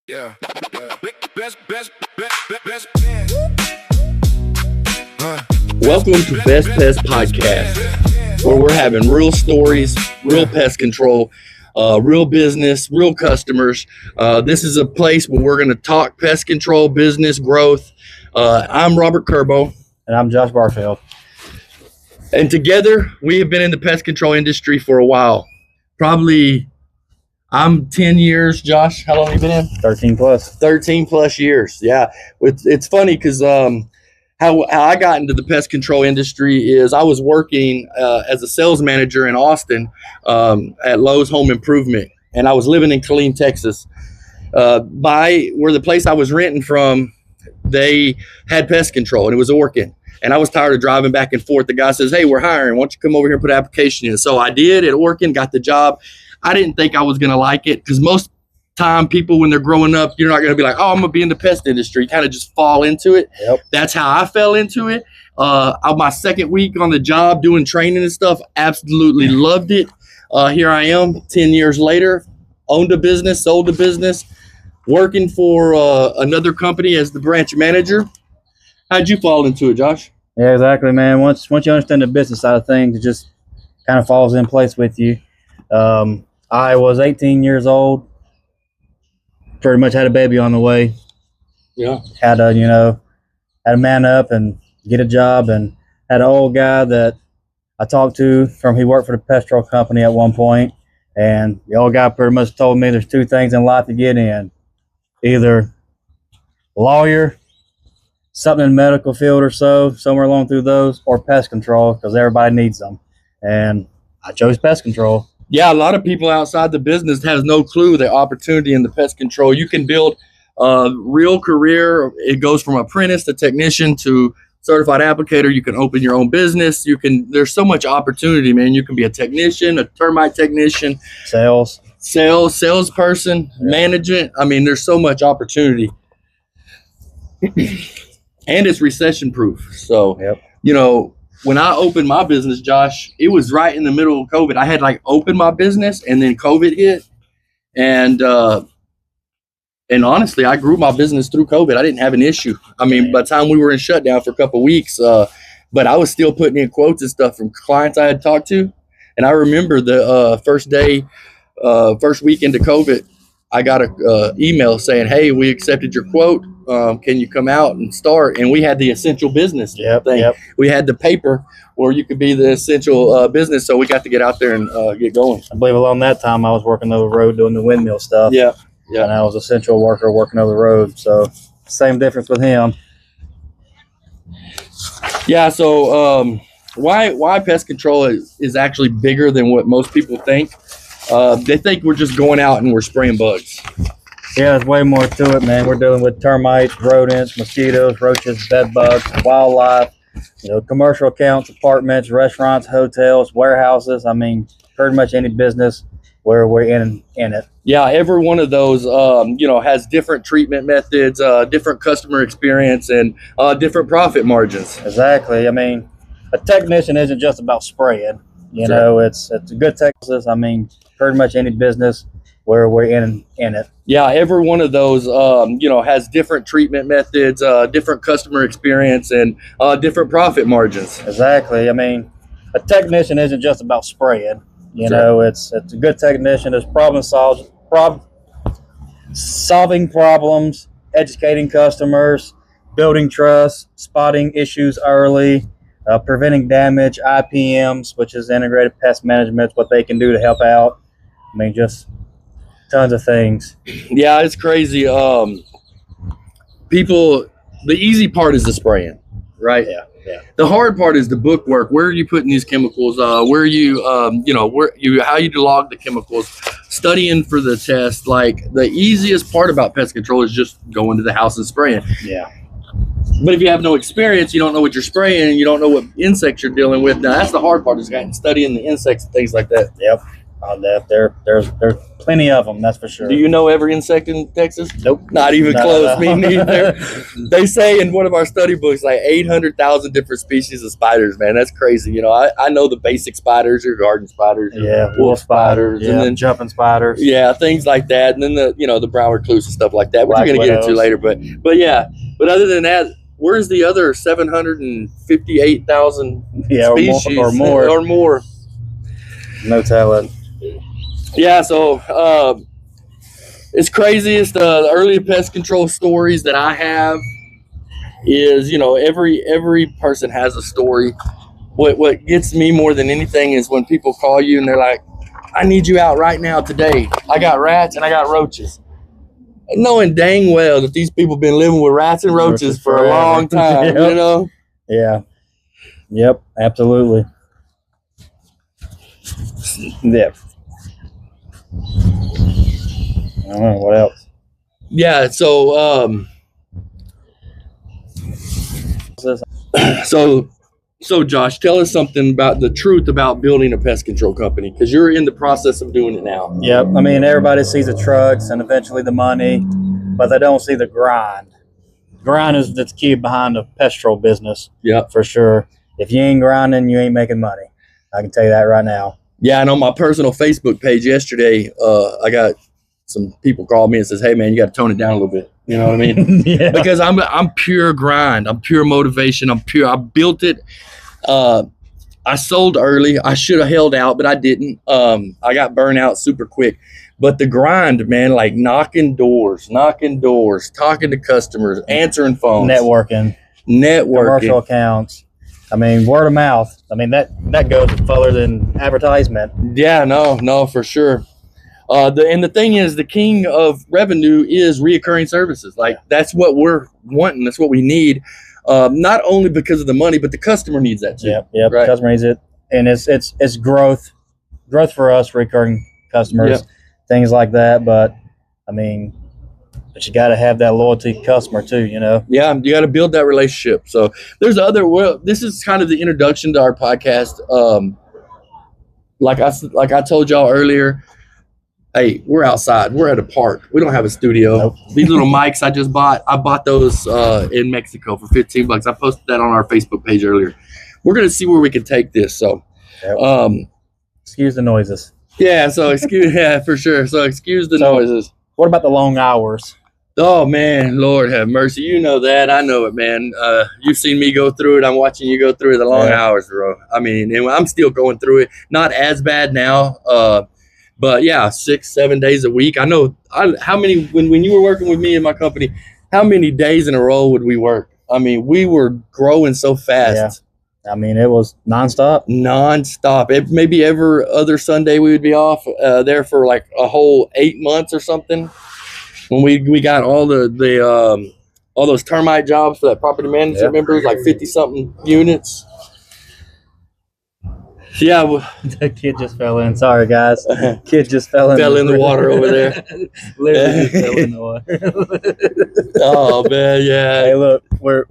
Yeah. Welcome to Pest Podcast, where we're having real stories, real pest control, real business, real customers. This is a place where we're going to talk pest control, business, growth. I'm Robert Kerbo. And I'm Josh Barfield. And together, we have been in the pest control industry for a while. Probably, I'm 10 years. Josh, how long have you been in? 13 plus. 13 plus years. Yeah. It's funny because how I got into the pest control industry is I was working as a sales manager in Austin at Lowe's Home Improvement. And I was living in Killeen, Texas. Where the place I was renting from, they had pest control and it was Orkin. And I was tired of driving back and forth. The guy says, "Hey, we're hiring. Why don't you come over here and put an application in?" So I did at Orkin, got the job. I didn't think I was going to like it because most time people, when they're growing up, you're not going to be like, "Oh, I'm going to be in the pest industry." You kind of just fall into it. Yep. That's how I fell into it. My second week on the job doing training and stuff, absolutely loved it. Here I am 10 years later, owned a business, sold a business, working for another company as the branch manager. How'd you fall into it, Josh? Yeah, exactly, man. Once you understand the business side of things, it just kind of falls in place with you. I was 18 years old, pretty much had a baby on the way. Yeah. Had to man up and get a job, and had an old guy that I talked to he worked for the pest control company at one point, and the old guy pretty much told me there's two things in life to get in: either lawyer, something in the medical field or so, somewhere along through those, or pest control, because everybody needs them. And I chose pest control. Yeah, a lot of people outside the business has no clue the opportunity in the pest control. You can build a real career. It goes from apprentice to technician to certified applicator. You can open your own business. There's so much opportunity, man. You can be a technician, a termite technician, salesperson, management. I mean, there's so much opportunity. And it's recession proof. So, when I opened my business, Josh, it was right in the middle of COVID. I had opened my business and then COVID hit. And honestly, I grew my business through COVID. I didn't have an issue. I mean, by the time we were in shutdown for a couple of weeks, but I was still putting in quotes and stuff from clients I had talked to. And I remember the first week into COVID, I got a email saying, "Hey, we accepted your quote. Can you come out and start?" And we had the essential business thing. Yep. We had the paper where you could be the essential business. So we got to get out there and get going. I believe along that time I was working over the road doing the windmill stuff. Yeah. And I was an essential worker working over the road. So same difference with him. Yeah. So why pest control is actually bigger than what most people think. They think we're just going out and we're spraying bugs. Yeah, there's way more to it, man. We're dealing with termites, rodents, mosquitoes, roaches, bed bugs, wildlife, commercial accounts, apartments, restaurants, hotels, warehouses. I mean, pretty much any business where we're in it. Yeah, every one of those, has different treatment methods, different customer experience, and different profit margins. Exactly. I mean, a technician isn't just about spraying. It's a good technician. I mean, pretty much any business where we're in it. Yeah, every one of those, has different treatment methods, different customer experience, and different profit margins. Exactly. I mean, a technician isn't just about spraying. It's a good technician is solving problems, educating customers, building trust, spotting issues early, preventing damage, IPMs, which is integrated pest management, what they can do to help out. I mean, just tons of things. Yeah, it's crazy. The easy part is the spraying, right? Yeah. The hard part is the book work. Where are you putting these chemicals? Where are you, how you log the chemicals, studying for the test. The easiest part about pest control is just going to the house and spraying. Yeah. But if you have no experience, you don't know what you're spraying, you don't know what insects you're dealing with. Now, that's the hard part, is studying the insects and things like that. Yep. There's plenty of them, that's for sure. Do you know every insect in Texas? Nope. Not even close. Me neither. They say in one of our study books, like 800,000 different species of spiders, man. That's crazy. You know, I know the basic spiders, your garden spiders, your wolf spiders, and then jumping spiders. Yeah, things like that. And then the brown recluse and stuff like that, which we're going to get into later. But other than that, where's the other 758,000 species or more? No telling. Yeah, so it's craziest. The early pest control stories that I have is, every person has a story. What gets me more than anything is when people call you and they're like, I need you out right now today. I got rats and I got roaches. Knowing dang well that these people have been living with rats and roaches for a long time, Yeah. Yep, absolutely. Yep. I don't know what else. Yeah, so so Josh, tell us something about the truth about building a pest control company, because you're in the process of doing it now. Yep. I mean, everybody sees the trucks and eventually the money, but they don't see the grind. Grind is the key behind the pest control business. Yeah, for sure. If you ain't grinding, you ain't making money. I can tell you that right now. Yeah, and on my personal Facebook page yesterday, I got some people called me and says, "Hey, man, you got to tone it down a little bit." You know what I mean? Yeah. Because I'm pure grind. I'm pure motivation. I built it. I sold early. I should have held out, but I didn't. I got burned out super quick. But the grind, man, like knocking doors, talking to customers, answering phones, networking, commercial accounts. I mean, word of mouth. I mean, that goes further than advertisement. Yeah, no, for sure. And the thing is, the king of revenue is reoccurring services. Like, that's what we're wanting. That's what we need. Not only because of the money, but the customer needs that too. Yep. Right? The customer needs it, and it's growth for us, recurring customers, things like that. But I mean, but you got to have that loyalty customer too, Yeah, you got to build that relationship. So there's this is kind of the introduction to our podcast. Like I told y'all earlier, hey, we're outside. We're at a park. We don't have a studio. Nope. These little mics I just bought. I bought those in Mexico for $15. I posted that on our Facebook page earlier. We're gonna see where we can take this. So, excuse the noises. Yeah. So for sure. So excuse the noises. What about the long hours? Oh man, Lord have mercy. You know that. I know it, man. You've seen me go through it. I'm watching you go through the long hours, bro. I mean, and I'm still going through it. Not as bad now. But yeah, 6-7 days a week. I know how many, when you were working with me in my company, how many days in a row would we work? I mean, we were growing so fast. Yeah. I mean, it was nonstop. Maybe every other Sunday we would be off there for like a whole 8 months or something. When we got all all those termite jobs for that property management, remember, it was like 50-something units. Yeah, the kid just fell in. Sorry, guys. Kid just fell in the water over there. Literally fell in the water. Oh man, yeah. Hey, look, we're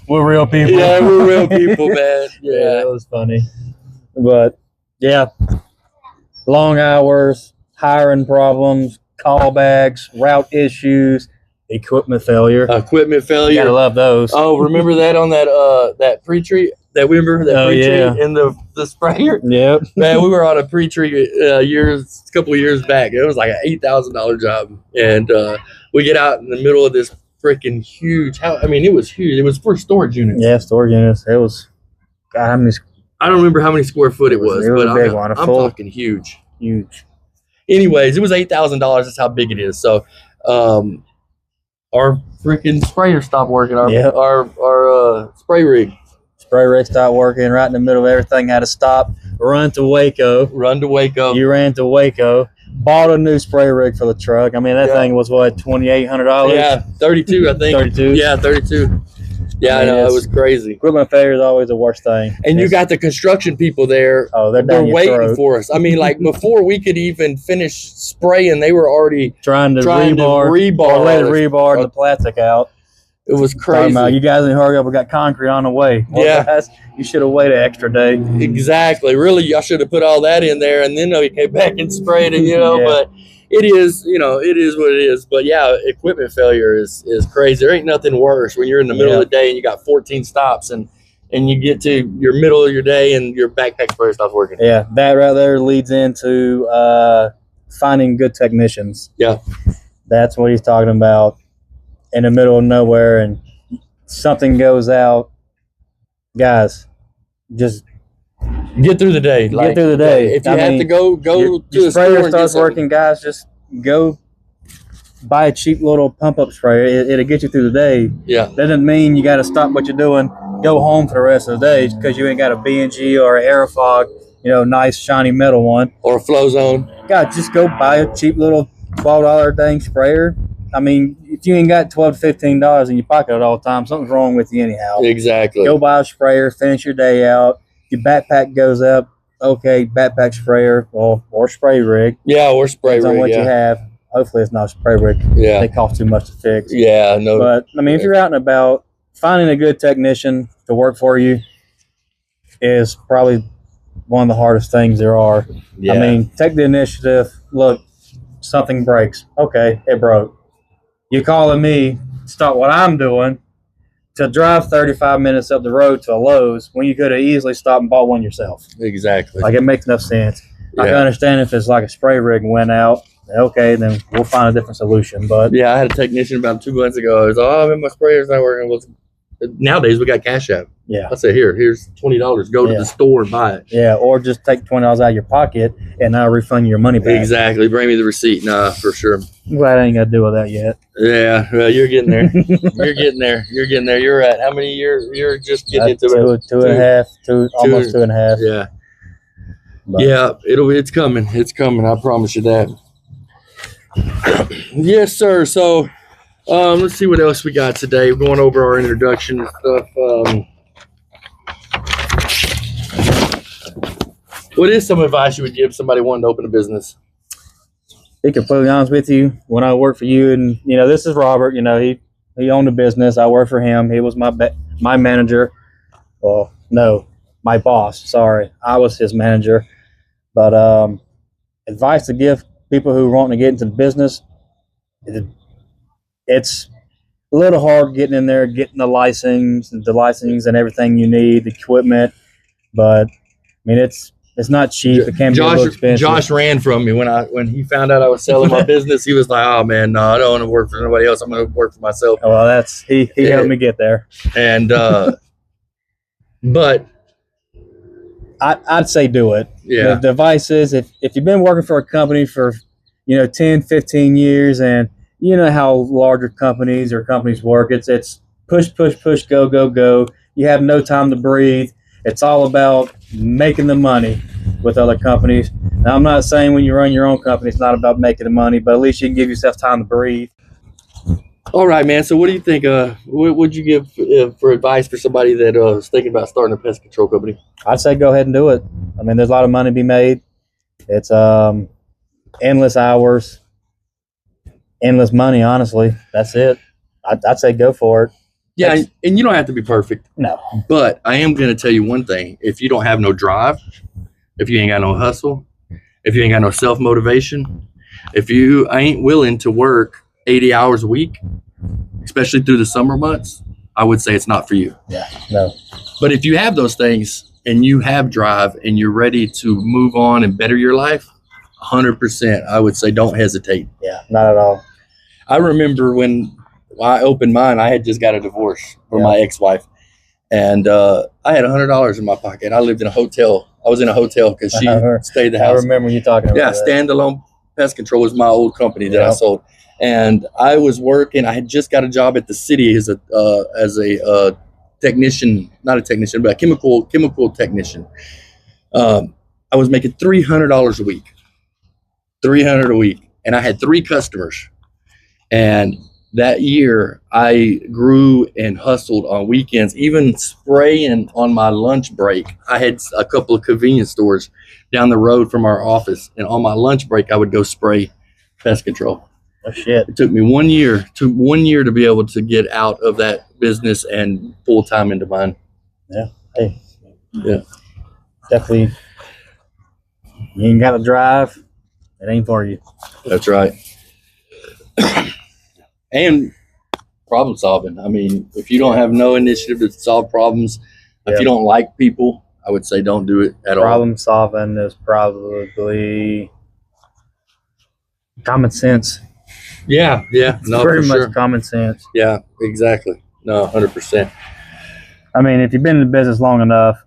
real people. Yeah, we're real people, man. Yeah, it was funny. But yeah, long hours, hiring problems, callbacks, route issues, equipment failure. You gotta love those. Oh, remember that on that pre-treat? That pre-treat in the sprayer? Yep. Man, we were on a pre-treat a couple of years back. It was like an $8,000 job. And we get out in the middle of this freaking huge house. I mean, it was huge. It was for storage units. Yeah, storage units. It was, God, how many? I don't remember how many square foot it was, but a big one. I'm talking huge. Huge. Anyways, it was $8,000. That's how big it is. So our freaking sprayer stopped working. Our spray rig. Spray rig stopped working right in the middle of everything. Had to stop, run to Waco. You ran to Waco, bought a new spray rig for the truck. I mean, that thing was what, $2,800? Yeah, 32, I think. 32? Yeah, 32. Yeah, I know, it was crazy. Equipment failure is always the worst thing. And you got the construction people there. Oh, they're waiting for us. I mean, like before we could even finish spraying, they were already trying to rebar or lay the rebar and the plastic out. It was Talking crazy. about, you guys didn't hurry up. We got concrete on the way. Well, Yeah. guys, you should have waited an extra day. Exactly. Really, I should have put all that in there, and then we came back and sprayed it. Yeah. But it is, it is what it is. But yeah, equipment failure is crazy. There ain't nothing worse when you're in the middle of the day and you got 14 stops, and you get to your middle of your day and your backpack sprayer stops working. Yeah, that right there leads into finding good technicians. Yeah. That's what he's talking about. In the middle of nowhere and something goes out, guys, just get through the day. Get through the day. If you have to go your to the sprayer store starts working, guys, just go buy a cheap little pump-up sprayer. It'll get you through the day. Yeah. Doesn't mean you got to stop what you're doing, go home for the rest of the day because you ain't got a B&G or an Aerofog, nice shiny metal one. Or a Flow Zone. God, just go buy a cheap little $12 dang sprayer. I mean, if you ain't got $12 to $15 in your pocket at all times, something's wrong with you anyhow. Exactly. Go buy a sprayer, finish your day out. Your backpack goes up, okay, backpack sprayer or spray rig. Yeah, or spray Depends rig. on what you have. Hopefully it's not a spray rig. Yeah. They cost too much to fix. Yeah, no. But, I mean, if you're out and about, finding a good technician to work for you is probably one of the hardest things there are. Yeah. I mean, take the initiative. Look, something breaks. Okay, it broke. You're calling me to stop what I'm doing to drive 35 minutes up the road to a Lowe's when you could have easily stopped and bought one yourself. Exactly. Like, it makes no sense. Yeah. I can understand if it's like a spray rig and went out. Okay, then we'll find a different solution. But yeah, I had a technician about 2 months ago. I was my sprayer's not working. Well, nowadays we got Cash App. yeah, I said, here's $20. Go to the store and buy it. yeah, or just take $20 out of your pocket and I'll refund you your money back. Exactly. Bring me the receipt. Nah, for sure. I'm glad I ain't got to deal with that yet. Yeah, well, you're getting there. You're getting there. You're getting there. You're at how many years? You're just getting into it. Two and a half, almost 2.5. Yeah. But Yeah, it's coming. It's coming. I promise you that. Yes, sir. So, let's see what else we got today. We're going over our introduction and stuff. What is some advice you would give somebody wanting to open a business? be completely honest with you, when I worked for you, and this is Robert. He owned a business. I worked for him. He was my manager. Well, no, my boss. Sorry, I was his manager. But advice to give people who want to get into the business, it's a little hard getting in there, getting the license and everything you need, the equipment. But I mean, it's not cheap. It can be a little expensive. Josh ran from me when he found out I was selling my business. He was like, "Oh man, no, I don't want to work for anybody else. I'm going to work for myself." Well, he helped me get there. And but I'd say do it. Yeah. The advice is if you've been working for a company for 10, 15 years, and you know how larger companies work, it's push, go, go, go. You have no time to breathe. It's all about making the money with other companies. Now, I'm not saying when you run your own company, it's not about making the money, but at least you can give yourself time to breathe. All right, man. So what do you think? What would you give for advice for somebody that is thinking about starting a pest control company? I'd say go ahead and do it. I mean, there's a lot of money to be made. It's endless hours, endless money, honestly. That's it. I'd say go for it. Yeah, and you don't have to be perfect. No. But I am going to tell you one thing. If you don't have no drive, if you ain't got no hustle, if you ain't got no self-motivation, if you ain't willing to work 80 hours a week, especially through the summer months, I would say it's not for you. Yeah, no. But if you have those things and you have drive and you're ready to move on and better your life, 100%, I would say don't hesitate. Yeah, not at all. I remember when I opened mine, I had just got a divorce from my ex-wife, and I had $100 in my pocket. I lived in a hotel. I was in a hotel because she stayed at the house. I remember you talking about that. Standalone Pest Control was my old company that I sold, and I was working. I had just got a job at the city as a technician, not a technician, but a chemical technician. I was making $300 a week, $300 a week, and I had 3 customers, and that year, I grew and hustled on weekends, even spraying on my lunch break. I had a couple of convenience stores down the road from our office, and on my lunch break, I would go spray pest control. Oh shit! It took me 1 year. Took 1 year to be able to get out of that business and full time into mine. Yeah. Hey. Yeah. Definitely. You ain't got to drive. It ain't for you. That's right. And problem solving. I mean, if you don't have no initiative to solve problems, if you don't like people, I would say don't do it at all. Problem solving is probably common sense. Yeah. No, pretty much sure. common sense. Yeah, exactly. No, 100%. I mean, if you've been in the business long enough,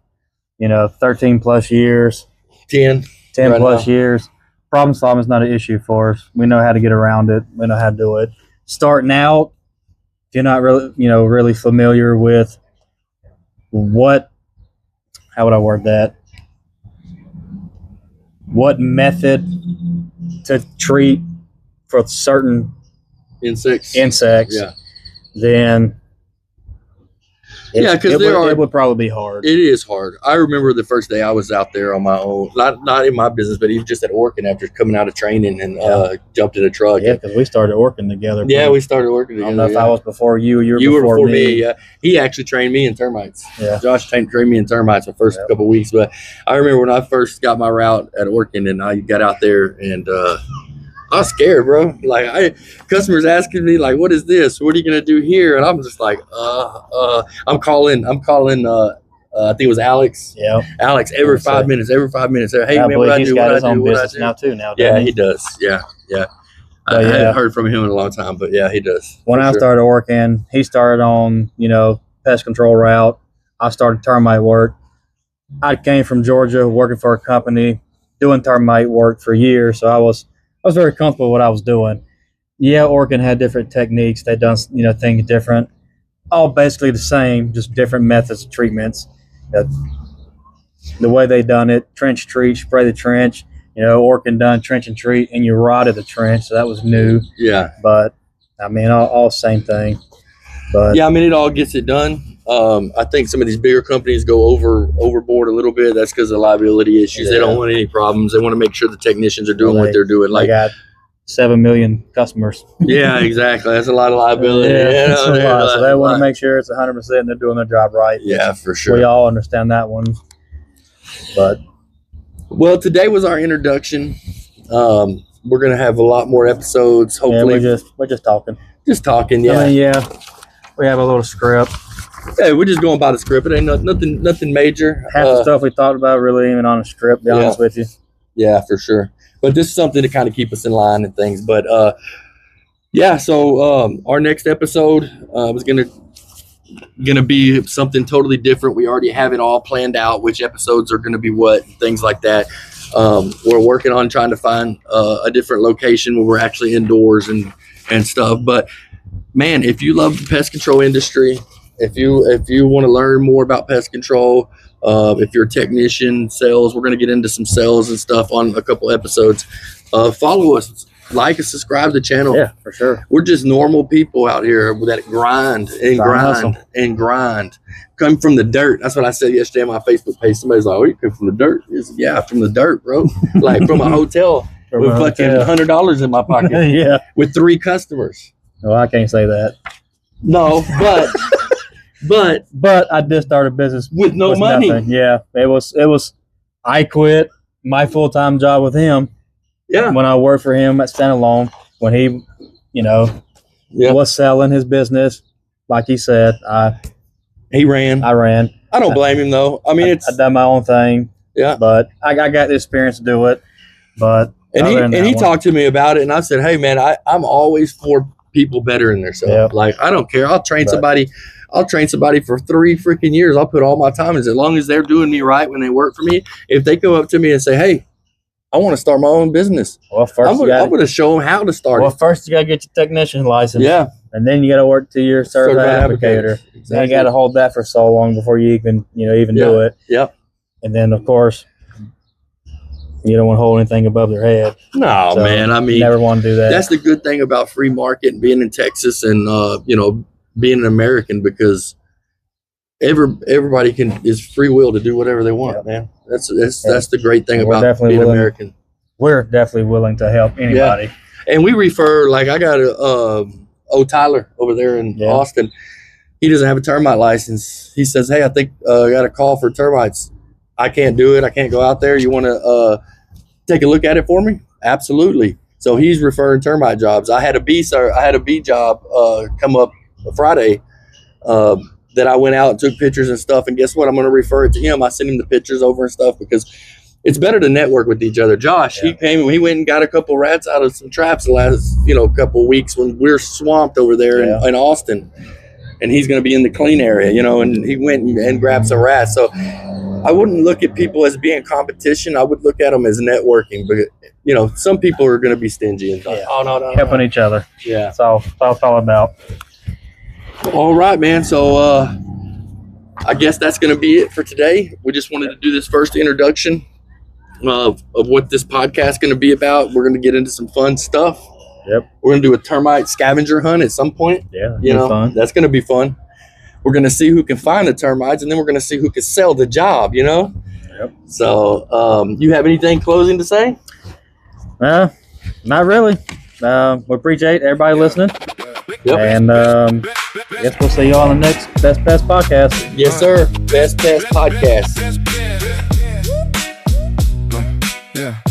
13 plus years, 10 right plus now. years, problem solving is not an issue for us. We know how to get around it. We know how to do it. Starting out, if you're not really, really familiar with how would I word that? What method to treat for certain insects, then it would probably be hard. It is hard. I remember the first day I was out there on my own, not in my business, but even just at working after coming out of training and jumped in a truck. Yeah, because we started working together. Yeah, we started working together. I don't know if I was before you. You were before me. Yeah, he actually trained me in termites. Yeah, Josh trained me in termites the first couple of weeks. But I remember when I first got my route at working, and I got out there, and I was scared, bro. Like, customers asking me, like, "What is this? What are you gonna do here?" And I'm just like, I'm calling. I think it was Alex. Yeah, Alex. Every 5 minutes. Hey, man, what I do? What I do? What I do? Now too. Yeah, he does. Yeah. I haven't heard from him in a long time, but yeah, he does. When I started working, he started on pest control route. I started termite work. I came from Georgia, working for a company, doing termite work for years. So I was very comfortable with what I was doing. Yeah, Oregon had different techniques. They done things different. All basically the same, just different methods of treatments. The way they done it, trench treat, spray the trench. Oregon done trench and treat, and you rotted the trench, so that was new. Yeah. But I mean, all same thing. But yeah, I mean, it all gets it done. I think some of these bigger companies go overboard a little bit. That's because of liability issues. Yeah. They don't want any problems. They want to make sure the technicians are doing what they're doing. Like, got 7 million customers. Yeah, exactly. That's a lot of liability. That's a lot. So they want to make sure it's 100% and they're doing their job right. Yeah, for sure. We all understand that one. But well, today was our introduction. We're gonna have a lot more episodes. Hopefully, we're just talking. Just talking. Yeah. I mean, we have a little script. Yeah, we're just going by the script. It ain't nothing major. Half the stuff we talked about really even on a script, to be honest with you. Yeah, for sure. But this is something to kind of keep us in line and things. But so our next episode is gonna be something totally different. We already have it all planned out, which episodes are gonna be what, things like that. We're working on trying to find a different location where we're actually indoors and stuff. But man, if you love the pest control industry, if you want to learn more about pest control, if you're a technician, sales, we're going to get into some sales and stuff on a couple episodes. Follow us, like and subscribe to the channel. Yeah, for sure. We're just normal people out here that grind and grind. Come from the dirt. That's what I said yesterday on my Facebook page. Somebody's like, "Oh, you come from the dirt?" Yeah, from the dirt, bro. Like from a hotel with fucking $100 in my pocket. Yeah, with 3 customers. Well, I can't say that. No, but I did start a business with no money. Nothing. Yeah, it was. I quit my full-time job with him. Yeah, when I worked for him at Standalone, when he, was selling his business, like he said, I ran. I don't blame him though. I mean, I done my own thing. Yeah, but I got the experience to do it. But he talked to me about it, and I said, "Hey, man, I'm always for people bettering themselves. Yep. Like I don't care. I'll train somebody for 3 freaking years. I'll put all my time in, as long as they're doing me right when they work for me. If they go up to me and say, "Hey, I want to start my own business," well, first I'm going to show them how to start. Well, first you got to get your technician license. Yeah. And then you got to work to your certified applicator. Exactly. Then you got to hold that for so long before you even do it. Yep. And then of course, you don't want to hold anything above their head. No, so man. I mean, you never want to do that. That's the good thing about free market and being in Texas and being an American, because everybody is free will to do whatever they want, man. That's the great thing about being American. We're definitely willing to help anybody. Yeah. And we refer, like I got Tyler over there in Austin. He doesn't have a termite license. He says, hey, I think I got a call for termites. I can't do it. I can't go out there. You want to take a look at it for me? Absolutely. So he's referring termite jobs. I had a bee job come up Friday that I went out and took pictures and stuff. And guess what? I'm going to refer it to him. I sent him the pictures over and stuff because it's better to network with each other. Josh, he went and got a couple rats out of some traps the last, couple of weeks when we're swamped over there in Austin. And he's going to be in the clean area, and he went and grabbed some rats. So I wouldn't look at people as being competition. I would look at them as networking. But, some people are going to be stingy and no. Helping each other. Yeah. That's all it's all about. All right, man. So I guess that's going to be it for today. We just wanted to do this first introduction of what this podcast is going to be about. We're going to get into some fun stuff. Yep. We're going to do a termite scavenger hunt at some point. Yeah. Fun. That's going to be fun. We're going to see who can find the termites, and then we're going to see who can sell the job, Yep. So you have anything closing to say? Not really. We appreciate everybody listening. Yep. And I guess we'll see you all on the next Pest Podcast. Yes, sir. Pest Podcast. Yeah.